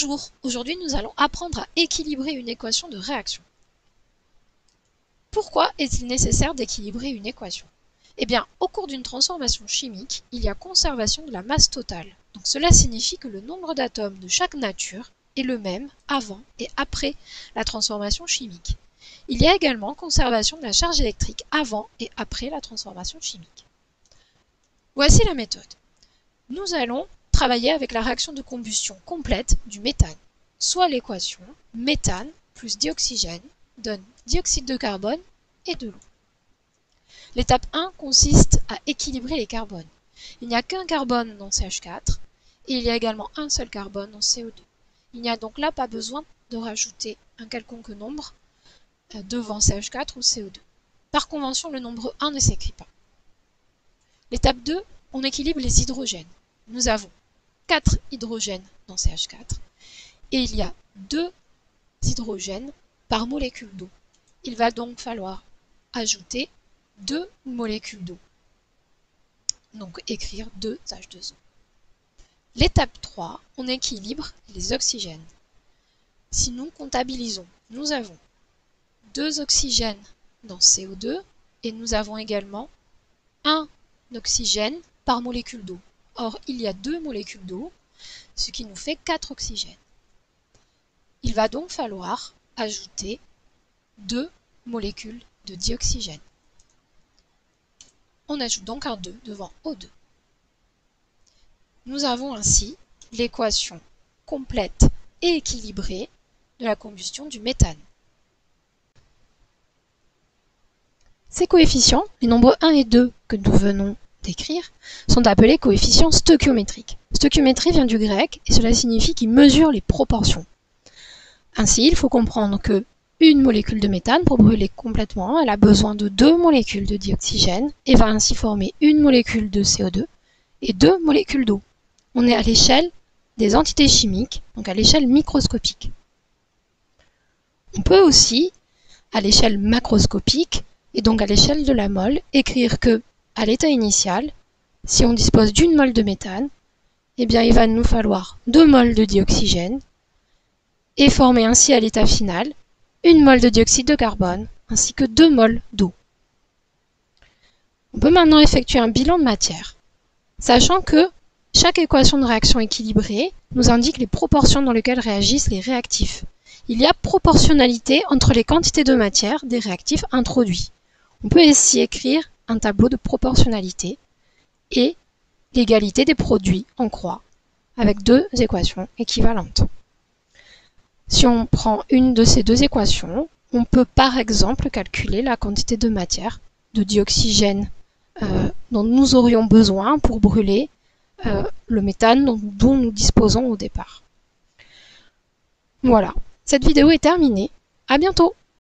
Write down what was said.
Bonjour, aujourd'hui nous allons apprendre à équilibrer une équation de réaction. Pourquoi est-il nécessaire d'équilibrer une équation? Eh bien, au cours d'une transformation chimique, il y a conservation de la masse totale. Donc cela signifie que le nombre d'atomes de chaque nature est le même avant et après la transformation chimique. Il y a également conservation de la charge électrique avant et après la transformation chimique. Voici la méthode. Nous allons travailler avec la réaction de combustion complète du méthane, soit l'équation méthane plus dioxygène donne dioxyde de carbone et de l'eau. L'étape 1 consiste à équilibrer les carbones. Il n'y a qu'un carbone dans CH4 et il y a également un seul carbone dans CO2. Il n'y a donc là pas besoin de rajouter un quelconque nombre devant CH4 ou CO2. Par convention, le nombre 1 ne s'écrit pas. L'étape 2, on équilibre les hydrogènes. Nous avons 4 hydrogènes dans CH4 et il y a 2 hydrogènes par molécule d'eau. Il va donc falloir ajouter 2 molécules d'eau. Donc écrire 2H2O. L'étape 3, on équilibre les oxygènes. Si nous comptabilisons, nous avons 2 oxygènes dans CO2 et nous avons également 1 oxygène par molécule d'eau. Or, il y a 2 molécules d'eau, ce qui nous fait 4 oxygènes. Il va donc falloir ajouter 2 molécules de dioxygène. On ajoute donc un 2 devant O2. Nous avons ainsi l'équation complète et équilibrée de la combustion du méthane. Ces coefficients, les nombres 1 et 2 que nous venons d'écrire, sont appelés coefficients stoichiométriques. Stoichiométrie vient du grec et cela signifie qu'il mesure les proportions. Ainsi, il faut comprendre que une molécule de méthane, pour brûler complètement, elle a besoin de 2 molécules de dioxygène et va ainsi former une molécule de CO2 et 2 molécules d'eau. On est à l'échelle des entités chimiques, donc à l'échelle microscopique. On peut aussi, à l'échelle macroscopique, et donc à l'échelle de la mole, écrire que, à l'état initial, si on dispose d'une mole de méthane, eh bien il va nous falloir 2 moles de dioxygène et former ainsi à l'état final une mole de dioxyde de carbone ainsi que 2 moles d'eau. On peut maintenant effectuer un bilan de matière, sachant que chaque équation de réaction équilibrée nous indique les proportions dans lesquelles réagissent les réactifs. Il y a proportionnalité entre les quantités de matière des réactifs introduits. On peut ainsi écrire un tableau de proportionnalité et l'égalité des produits en croix avec 2 équations équivalentes. Si on prend une de ces 2 équations, on peut par exemple calculer la quantité de matière de dioxygène dont nous aurions besoin pour brûler le méthane dont nous disposons au départ. Voilà, cette vidéo est terminée. À bientôt!